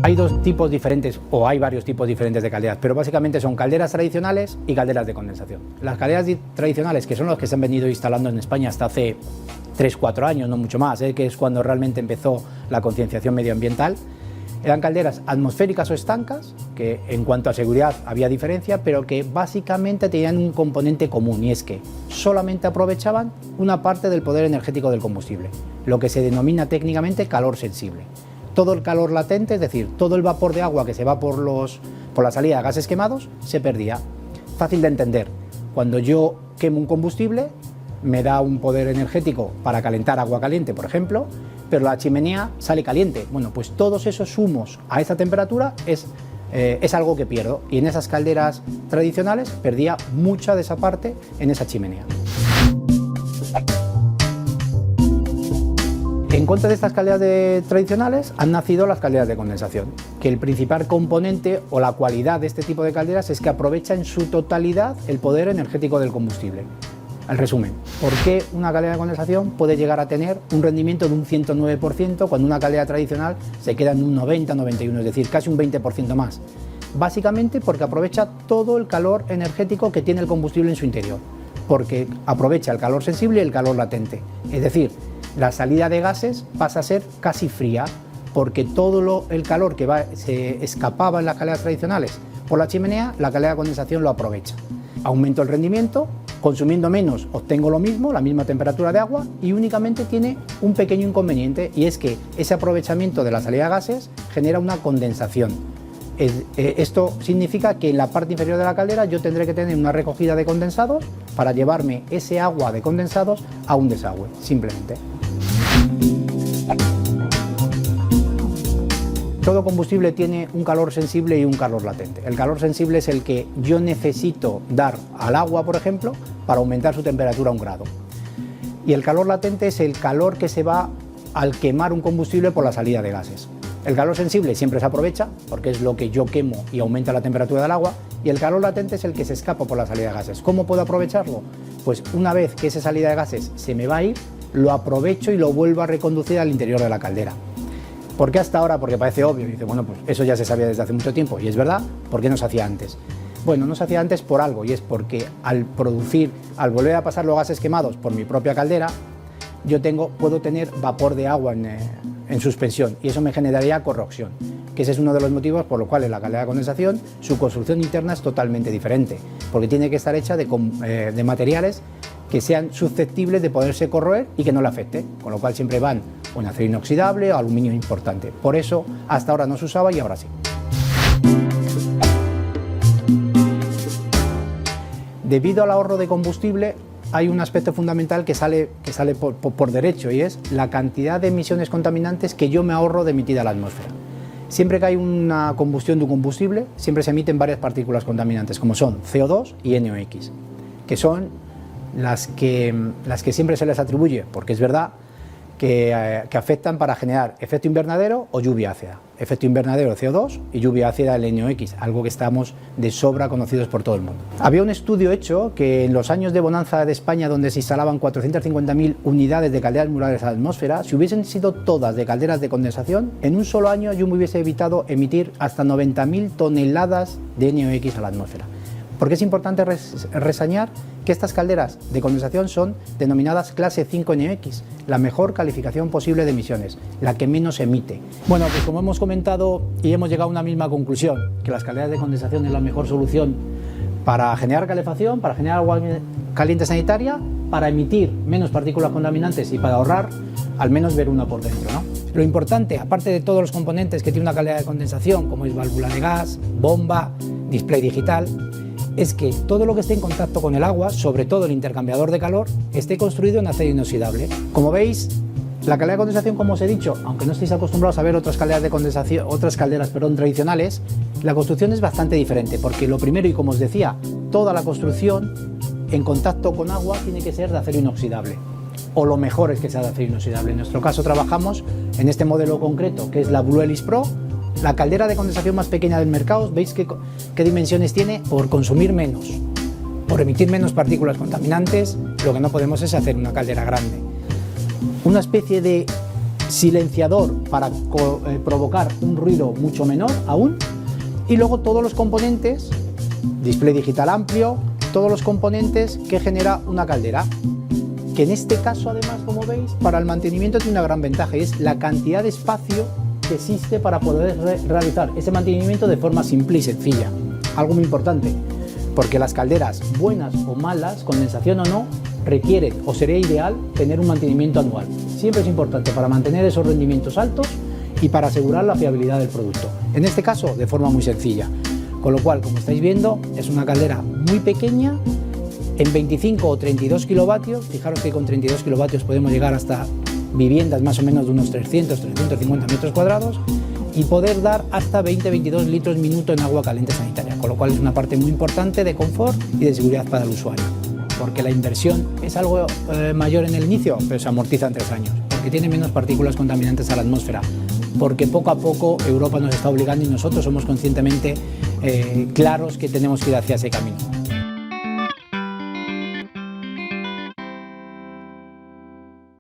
Hay dos tipos diferentes, o hay varios tipos diferentes de calderas, pero básicamente son calderas tradicionales y calderas de condensación. Las calderas tradicionales, que son las que se han venido instalando en España hasta hace 3-4 años, no mucho más, que es cuando realmente empezó la concienciación medioambiental, eran calderas atmosféricas o estancas, que en cuanto a seguridad había diferencia, pero que básicamente tenían un componente común, y es que solamente aprovechaban una parte del poder energético del combustible, lo que se denomina técnicamente calor sensible. Todo el calor latente, es decir, todo el vapor de agua que se va por la salida de gases quemados, se perdía. Fácil de entender, cuando yo quemo un combustible, me da un poder energético para calentar agua caliente, por ejemplo, pero la chimenea sale caliente. Bueno, pues todos esos humos a esa temperatura es algo que pierdo, y en esas calderas tradicionales perdía mucha de esa parte en esa chimenea. En contra de estas calderas tradicionales han nacido las calderas de condensación, que el principal componente o la cualidad de este tipo de calderas es que aprovecha en su totalidad el poder energético del combustible. En resumen, ¿por qué una caldera de condensación puede llegar a tener un rendimiento de un 109% cuando una caldera tradicional se queda en un 90-91%, es decir, casi un 20% más? Básicamente porque aprovecha todo el calor energético que tiene el combustible en su interior, porque aprovecha el calor sensible y el calor latente, es decir, la salida de gases pasa a ser casi fría, porque todo el calor que se escapaba en las calderas tradicionales por la chimenea, la caldera de condensación lo aprovecha. Aumento el rendimiento, consumiendo menos obtengo lo mismo, la misma temperatura de agua, y únicamente tiene un pequeño inconveniente, y es que ese aprovechamiento de la salida de gases genera una condensación. Esto significa que en la parte inferior de la caldera yo tendré que tener una recogida de condensados para llevarme ese agua de condensados a un desagüe, simplemente. Todo combustible tiene un calor sensible y un calor latente. El calor sensible es el que yo necesito dar al agua, por ejemplo, para aumentar su temperatura a 1 grado. Y el calor latente es el calor que se va al quemar un combustible por la salida de gases. El calor sensible siempre se aprovecha, porque es lo que yo quemo y aumenta la temperatura del agua, y el calor latente es el que se escapa por la salida de gases. ¿Cómo puedo aprovecharlo? Pues una vez que esa salida de gases se me va a ir, lo aprovecho y lo vuelvo a reconducir al interior de la caldera. ¿Por qué hasta ahora? Porque parece obvio, y dice, bueno, pues eso ya se sabía desde hace mucho tiempo, y es verdad. ¿Por qué no se hacía antes? Bueno, no se hacía antes por algo, y es porque al volver a pasar los gases quemados por mi propia caldera, puedo tener vapor de agua en suspensión, y eso me generaría corrosión, que ese es uno de los motivos por los cuales la caldera de condensación, su construcción interna es totalmente diferente, porque tiene que estar hecha de materiales que sean susceptibles de poderse corroer y que no le afecte, con lo cual siempre van o en acero inoxidable o aluminio importante. Por eso hasta ahora no se usaba y ahora sí. Debido al ahorro de combustible, hay un aspecto fundamental que sale por derecho, y es la cantidad de emisiones contaminantes que yo me ahorro de emitir a la atmósfera. Siempre que hay una combustión de un combustible, siempre se emiten varias partículas contaminantes, como son CO2 y NOx, que son las que siempre se les atribuye, porque es verdad, que afectan para generar efecto invernadero o lluvia ácida. Efecto invernadero CO2 y lluvia ácida el NOx, algo que estamos de sobra conocidos por todo el mundo. Había un estudio hecho que en los años de bonanza de España, donde se instalaban 450.000 unidades de calderas modulares a la atmósfera, si hubiesen sido todas de calderas de condensación, en un solo año yo me hubiese evitado emitir hasta 90.000 toneladas de NOx a la atmósfera. Porque es importante reseñar que estas calderas de condensación son denominadas clase 5 NOx, la mejor calificación posible de emisiones, la que menos emite. Bueno, pues como hemos comentado y hemos llegado a una misma conclusión, que las calderas de condensación es la mejor solución para generar calefacción, para generar agua caliente sanitaria, para emitir menos partículas contaminantes y para ahorrar, al menos ver una por dentro, ¿no? Lo importante, aparte de todos los componentes que tiene una caldera de condensación, como es válvula de gas, bomba, display digital, es que todo lo que esté en contacto con el agua, sobre todo el intercambiador de calor, esté construido en acero inoxidable. Como veis, la caldera de condensación, como os he dicho, aunque no estéis acostumbrados a ver otras calderas tradicionales, la construcción es bastante diferente, porque lo primero, y como os decía, toda la construcción en contacto con agua tiene que ser de acero inoxidable, o lo mejor es que sea de acero inoxidable. En nuestro caso trabajamos en este modelo concreto, que es la Bluelis Pro, la caldera de condensación más pequeña del mercado. Veis qué dimensiones tiene. Por consumir menos, por emitir menos partículas contaminantes, lo que no podemos es hacer una caldera grande. Una especie de silenciador para provocar un ruido mucho menor aún, y luego todos los componentes, display digital amplio, todos los componentes que genera una caldera, que en este caso además, como veis, para el mantenimiento tiene una gran ventaja, y es la cantidad de espacio que existe para poder realizar ese mantenimiento de forma simple y sencilla. Algo muy importante, porque las calderas, buenas o malas, condensación o no, requieren, o sería ideal, tener un mantenimiento anual. Siempre es importante para mantener esos rendimientos altos y para asegurar la fiabilidad del producto. En este caso, de forma muy sencilla. Con lo cual, como estáis viendo, es una caldera muy pequeña, en 25 o 32 kilovatios. Fijaros que con 32 kilovatios podemos llegar hasta viviendas más o menos de unos 300-350 metros cuadrados y poder dar hasta 20-22 litros minuto en agua caliente sanitaria, con lo cual es una parte muy importante de confort y de seguridad para el usuario, porque la inversión es algo mayor en el inicio, pero se amortiza en 3 años, porque tiene menos partículas contaminantes a la atmósfera, porque poco a poco Europa nos está obligando y nosotros somos conscientemente claros que tenemos que ir hacia ese camino.